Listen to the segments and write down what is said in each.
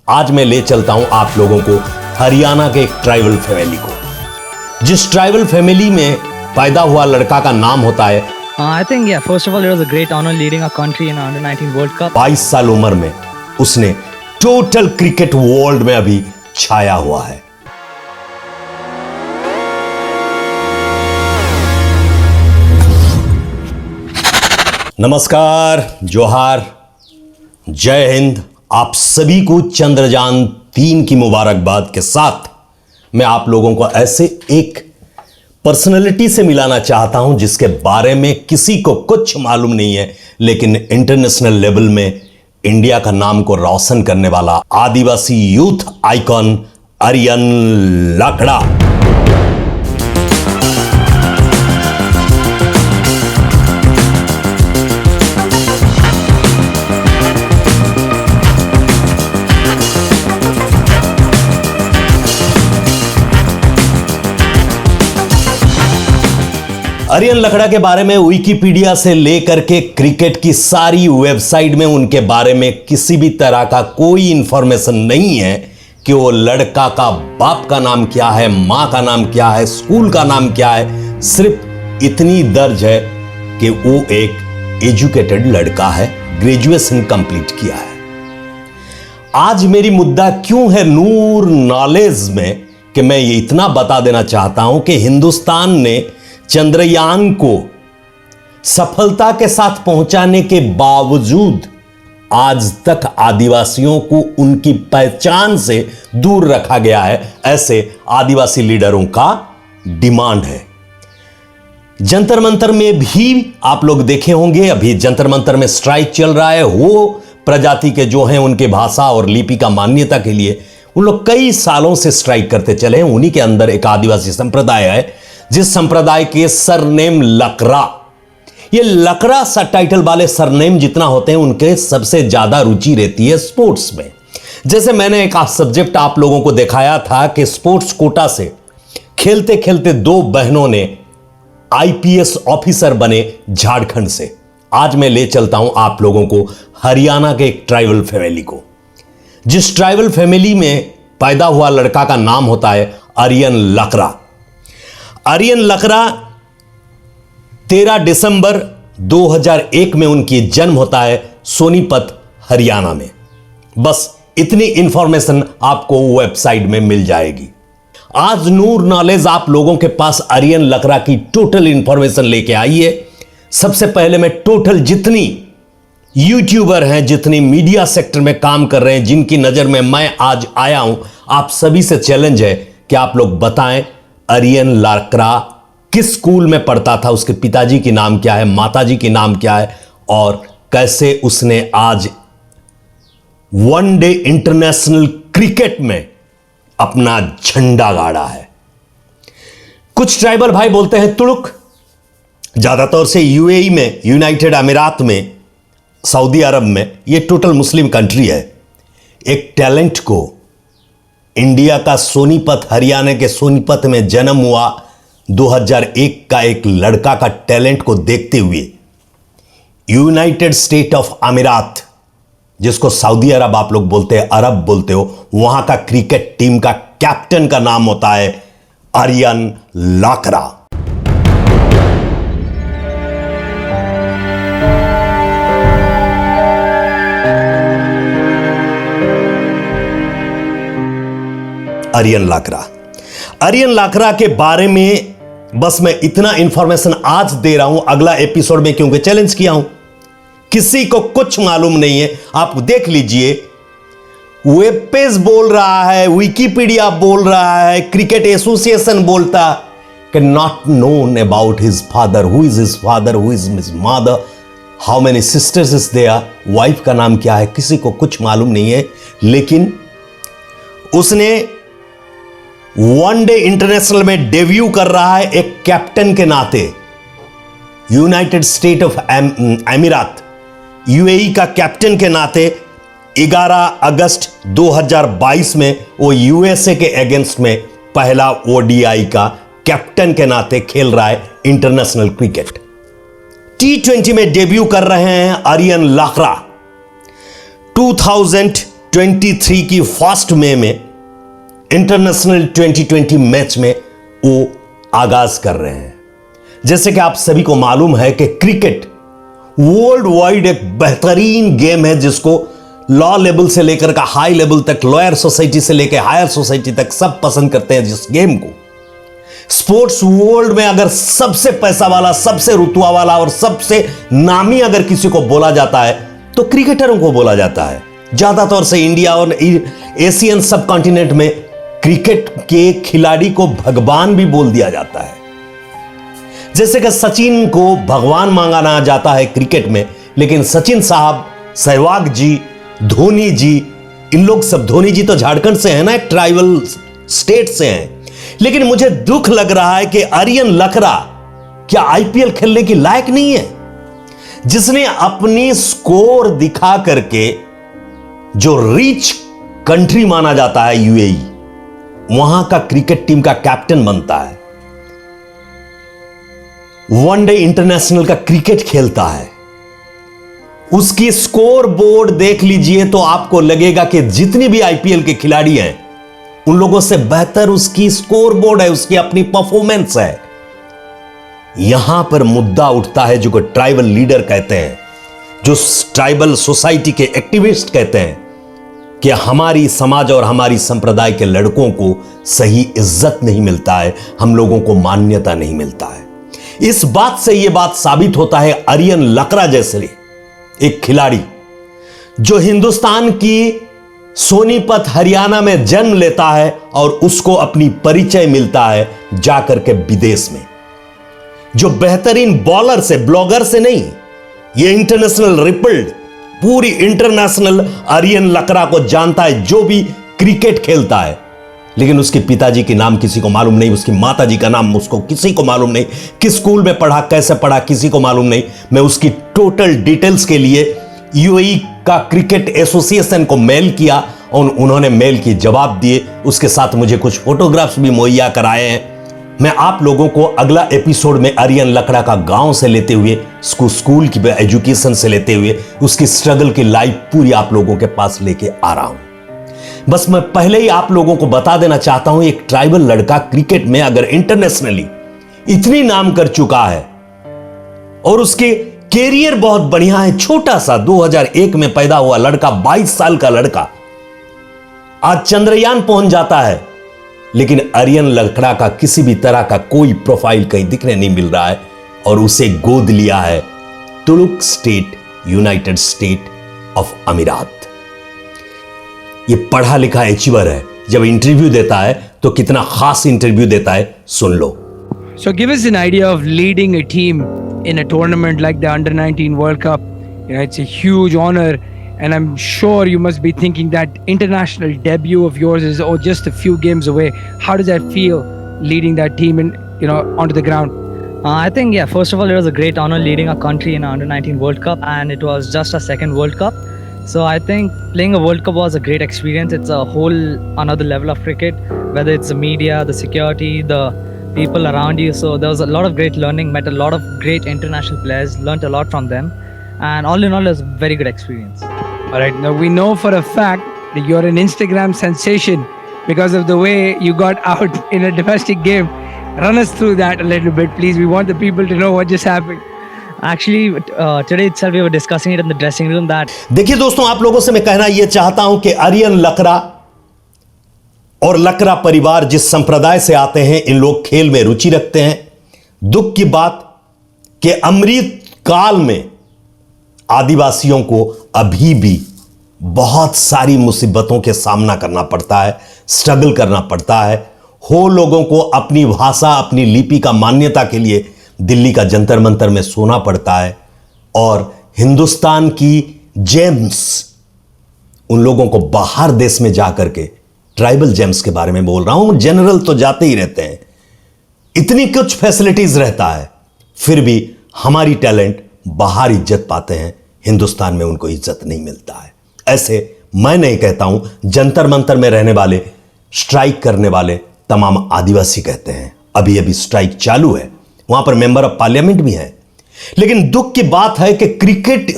आज मैं ले चलता हूं आप लोगों को हरियाणा के एक ट्राइबल फैमिली को, जिस ट्राइबल फैमिली में पैदा हुआ लड़का का नाम होता है I think, yeah, first of all, it was a great honor leading our country in our Under-19 World Cup. 22 साल उम्र में उसने टोटल क्रिकेट वर्ल्ड में अभी छाया हुआ है। नमस्कार, जोहार, जय हिंद। आप सभी को चंद्रयान 3 की मुबारकबाद के साथ मैं आप लोगों को ऐसे एक पर्सनैलिटी से मिलाना चाहता हूं जिसके बारे में किसी को कुछ मालूम नहीं है, लेकिन इंटरनेशनल लेवल में इंडिया का नाम को रोशन करने वाला आदिवासी यूथ आइकॉन आर्यन लाकड़ा। आर्यन लाकड़ा के बारे में विकिपीडिया से लेकर के क्रिकेट की सारी वेबसाइट में उनके बारे में किसी भी तरह का कोई इंफॉर्मेशन नहीं है कि वो लड़का का बाप का नाम क्या है, मां का नाम क्या है, स्कूल का नाम क्या है। सिर्फ इतनी दर्ज है कि वो एक एजुकेटेड लड़का है, ग्रेजुएशन कंप्लीट किया है। आज मेरी मुद्दा क्यों है नूर नॉलेज में कि मैं ये इतना बता देना चाहता हूं कि हिंदुस्तान ने चंद्रयान को सफलता के साथ पहुंचाने के बावजूद आज तक आदिवासियों को उनकी पहचान से दूर रखा गया है, ऐसे आदिवासी लीडरों का डिमांड है। जंतर मंतर में भी आप लोग देखे होंगे, अभी जंतर मंतर में स्ट्राइक चल रहा है। वो प्रजाति के जो हैं उनके भाषा और लिपि का मान्यता के लिए उन लोग कई सालों से स्ट्राइक करते चले हैं। उन्हीं के अंदर एक आदिवासी संप्रदाय है जिस संप्रदाय के सरनेम लकड़ा, ये लकड़ा सब टाइटल वाले सरनेम जितना होते हैं उनके सबसे ज्यादा रुचि रहती है स्पोर्ट्स में। जैसे मैंने एक सब्जेक्ट आप लोगों को दिखाया था कि स्पोर्ट्स कोटा से खेलते खेलते 2 बहनों ने आईपीएस ऑफिसर बने झारखंड से। आज मैं ले चलता हूं आप लोगों को हरियाणा के एक ट्राइबल फैमिली को, जिस ट्राइबल फैमिली में पैदा हुआ लड़का का नाम होता है आर्यन लाकड़ा। आर्यन लाकड़ा 13 दिसंबर 2001 में उनकी जन्म होता है सोनीपत हरियाणा में। बस इतनी इंफॉर्मेशन आपको वेबसाइट में मिल जाएगी। आज नूर नॉलेज आप लोगों के पास आर्यन लाकड़ा की टोटल इंफॉर्मेशन लेके आई है। सबसे पहले मैं टोटल जितनी यूट्यूबर हैं, जितनी मीडिया सेक्टर में काम कर रहे हैं, जिनकी नजर में मैं आज आया हूं, आप सभी से चैलेंज है कि आप लोग बताएं आर्यन लाकड़ा किस स्कूल में पढ़ता था, उसके पिताजी की नाम क्या है, माताजी की नाम क्या है, और कैसे उसने आज वनडे इंटरनेशनल क्रिकेट में अपना झंडा गाड़ा है। कुछ ट्राइबल भाई बोलते हैं तुड़ुक, ज्यादातर से यूएई में, यूनाइटेड अमीरात में, सऊदी अरब में, यह टोटल मुस्लिम कंट्री है। एक टैलेंट को इंडिया का सोनीपत, हरियाणा के सोनीपत में जन्म हुआ 2001 का एक लड़का का टैलेंट को देखते हुए यूनाइटेड स्टेट ऑफ अमीरात, जिसको सऊदी अरब आप लोग बोलते हैं, अरब बोलते हो, वहां का क्रिकेट टीम का कैप्टन का नाम होता है आर्यन लाकड़ा। आर्यन लाकड़ा, आर्यन लाकड़ा के बारे में बस मैं इतना इंफॉर्मेशन आज दे रहा हूं। अगला एपिसोड में क्योंकि चैलेंज किया हूं, किसी को कुछ मालूम नहीं है, आप देख लीजिए। वेब पेज बोल रहा है, विकिपीडिया बोल रहा है, क्रिकेट एसोसिएशन बोलता कि not known about his father, who is his father, who is his mother, how many sisters is there, wife का नाम क्या है, किसी को कुछ मालूम नहीं है। लेकिन उसने वनडे इंटरनेशनल में डेब्यू कर रहा है एक कैप्टन के नाते। यूनाइटेड स्टेट ऑफ अमीरात, यूएई का कैप्टन के नाते 11 अगस्त 2022 में वो यूएसए के अगेंस्ट में पहला ओडीआई का कैप्टन के नाते खेल रहा है इंटरनेशनल क्रिकेट। T20 में डेब्यू कर रहे हैं आर्यन लाकड़ा। 23 की फर्स्ट मई में इंटरनेशनल 2020 मैच में वो आगाज कर रहे हैं। जैसे कि आप सभी को मालूम है कि क्रिकेट वर्ल्ड वाइड एक बेहतरीन गेम है जिसको लॉ लेवल से लेकर का हाई लेवल तक, लोअर सोसाइटी से लेकर हायर सोसाइटी तक सब पसंद करते हैं जिस गेम को। स्पोर्ट्स वर्ल्ड में अगर सबसे पैसा वाला, सबसे रुतबा वाला और सबसे नामी अगर किसी को बोला जाता है तो क्रिकेटरों को बोला जाता है। ज्यादातर से इंडिया और एशियन सब कॉन्टिनेंट में क्रिकेट के खिलाड़ी को भगवान भी बोल दिया जाता है। जैसे कि सचिन को भगवान मांगा जाता है क्रिकेट में, लेकिन सचिन साहब, सहवाग जी, धोनी जी, इन लोग सब, धोनी जी तो झारखंड से है ना, एक ट्राइबल स्टेट से हैं। लेकिन मुझे दुख लग रहा है कि आर्यन लकड़ा क्या आईपीएल खेलने की लायक नहीं है, जिसने अपनी स्कोर दिखा करके जो रिच कंट्री माना जाता है यूएई, वहां का क्रिकेट टीम का कैप्टन बनता है, वनडे इंटरनेशनल का क्रिकेट खेलता है। उसकी स्कोर बोर्ड देख लीजिए तो आपको लगेगा कि जितनी भी आईपीएल के खिलाड़ी हैं उन लोगों से बेहतर उसकी स्कोर बोर्ड है, उसकी अपनी परफॉर्मेंस है। यहां पर मुद्दा उठता है जो को ट्राइबल लीडर कहते हैं, जो ट्राइबल सोसाइटी के एक्टिविस्ट कहते हैं कि हमारी समाज और हमारी संप्रदाय के लड़कों को सही इज्जत नहीं मिलता है, हम लोगों को मान्यता नहीं मिलता है। इस बात से यह बात साबित होता है आर्यन लकड़ा जैसे एक खिलाड़ी जो हिंदुस्तान की सोनीपत हरियाणा में जन्म लेता है और उसको अपनी परिचय मिलता है जाकर के विदेश में, जो बेहतरीन बॉलर से, ब्लॉगर से नहीं, ये इंटरनेशनल रिपल्ड पूरी इंटरनेशनल आर्यन लकड़ा को जानता है जो भी क्रिकेट खेलता है। लेकिन उसके पिताजी के नाम किसी को मालूम नहीं, उसकी माताजी का नाम उसको किसी को मालूम नहीं, किस स्कूल में पढ़ा, कैसे पढ़ा, किसी को मालूम नहीं। मैं उसकी टोटल डिटेल्स के लिए यूएई का क्रिकेट एसोसिएशन को मेल किया और उन्होंने मेल की जवाब दिए। उसके साथ मुझे कुछ फोटोग्राफ्स भी मुहैया कराए हैं। मैं आप लोगों को अगला एपिसोड में आर्यन लकड़ा का गांव से लेते हुए, स्कूल की एजुकेशन से लेते हुए उसकी स्ट्रगल की लाइफ पूरी आप लोगों के पास लेके आ रहा हूं। बस मैं पहले ही आप लोगों को बता देना चाहता हूं, एक ट्राइबल लड़का क्रिकेट में अगर इंटरनेशनली इतनी नाम कर चुका है और उसके कैरियर बहुत बढ़िया है, छोटा सा 2001 में पैदा हुआ लड़का, 22 साल का लड़का आज चंद्रयान पहुंच जाता है, लेकिन आर्यन लकड़ा का किसी भी तरह का कोई प्रोफाइल कहीं दिखने नहीं मिल रहा है और उसे गोद लिया है तुर्क स्टेट, यूनाइटेड स्टेट ऑफ अमीरात। ये पढ़ा लिखा अचीवर है, जब इंटरव्यू देता है तो कितना खास इंटरव्यू देता है, सुन लो। So give us an idea of leading a team in a tournament like the Under-19 World Cup. You know, it's a huge honor, and I'm sure you must be thinking that international debut of yours is just a few games away. How does that feel, leading that team in, onto the ground? I think, yeah, first of all, it was a great honor leading our country in our Under-19 World Cup, and it was just our second World Cup. So I think playing a World Cup was a great experience. It's a whole another level of cricket, whether it's the media, the security, the people around you. So there was a lot of great learning, met a lot of great international players, learnt a lot from them, and all in all, it was a very good experience. All right, now we know for a fact that you're an Instagram sensation because of the way you got out in a domestic game. Run us through that a little bit, please. We want the people to know what just happened. Actually, today itself we were discussing it in the dressing room that. देखिए दोस्तों, आप लोगों से मैं कहना यह चाहता हूं कि आर्यन लकड़ा और लकड़ा परिवार जिस संप्रदाय से आते हैं, इन लोग खेल में रुचि रखते हैं। दुख की बात कि अमृत काल में आदिवासियों को अभी भी बहुत सारी मुसीबतों के सामना करना पड़ता है, स्ट्रगल करना पड़ता है। हो लोगों को अपनी भाषा, अपनी लिपि का मान्यता के लिए दिल्ली का जंतर मंतर में सोना पड़ता है, और हिंदुस्तान की जेम्स उन लोगों को बाहर देश में जाकर के, ट्राइबल जेम्स के बारे में बोल रहा हूं, जनरल तो जाते ही रहते हैं, इतनी कुछ फैसिलिटीज रहता है, फिर भी हमारी टैलेंट बाहर इज्जत पाते हैं, हिंदुस्तान में उनको इज्जत नहीं मिलता है। ऐसे मैं नहीं कहता हूं, जंतर मंतर में रहने वाले, स्ट्राइक करने वाले तमाम आदिवासी कहते हैं। अभी अभी स्ट्राइक चालू है, वहां पर मेंबर ऑफ पार्लियामेंट भी हैं। लेकिन दुख की बात है कि क्रिकेट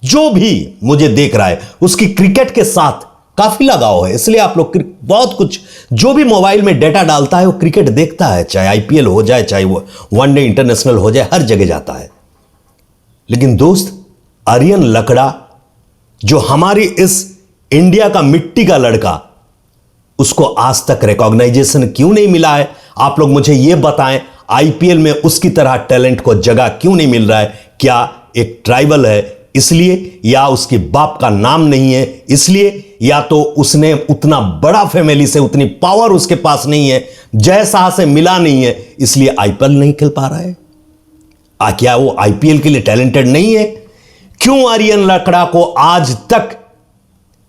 जो भी मुझे देख रहा है, उसकी क्रिकेट के साथ काफी लगाव है, इसलिए आप लोग बहुत कुछ जो भी मोबाइल में डेटा डालता है वो क्रिकेट देखता है, चाहे आईपीएल हो जाए, चाहे वो वनडे इंटरनेशनल हो जाए, हर जगह जाता है। लेकिन दोस्त, आर्यन लकड़ा जो हमारी इस इंडिया का मिट्टी का लड़का, उसको आज तक रिकॉग्नाइजेशन क्यों नहीं मिला है? आप लोग मुझे यह बताएं, आईपीएल में उसकी तरह टैलेंट को जगह क्यों नहीं मिल रहा है? क्या एक ट्राइबल है इसलिए, या उसके बाप का नाम नहीं है इसलिए, या तो उसने उतना बड़ा फैमिली से उतनी पावर उसके पास नहीं है, जय शाह से मिला नहीं है, इसलिए आईपीएल नहीं खेल पा रहा है? क्या वो आईपीएल के लिए टैलेंटेड नहीं है? क्यों आर्यन लकड़ा को आज तक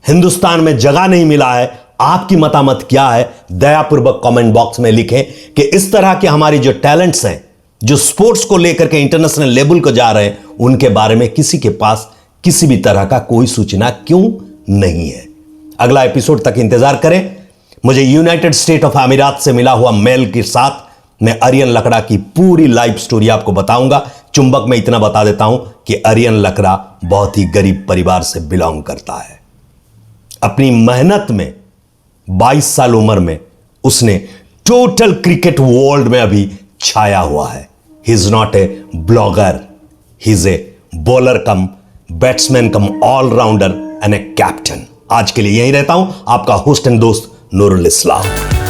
हिंदुस्तान में जगह नहीं मिला है? आपकी मतामत क्या है? दयापूर्वक कमेंट बॉक्स में लिखें कि इस तरह के हमारे जो टैलेंट्स हैं, जो स्पोर्ट्स को लेकर के इंटरनेशनल लेवल को जा रहे हैं, उनके बारे में किसी के पास किसी भी तरह का कोई सूचना क्यों नहीं है? अगला एपिसोड तक इंतजार करें। मुझे यूनाइटेड स्टेट ऑफ अमीरात से मिला हुआ मेल के साथ मैं आर्यन लकड़ा की पूरी लाइफ स्टोरी आपको बताऊंगा। चुंबक में इतना बता देता हूं कि आर्यन लकड़ा बहुत ही गरीब परिवार से बिलोंग करता है। अपनी मेहनत में 22 साल उम्र में उसने टोटल क्रिकेट वर्ल्ड में अभी छाया हुआ है। He is not a blogger, he is a bowler cum batsman cum allrounder and a captain. आज के लिए यही रहता हूं, आपका होस्ट एंड दोस्त नूरुल इस्लाम।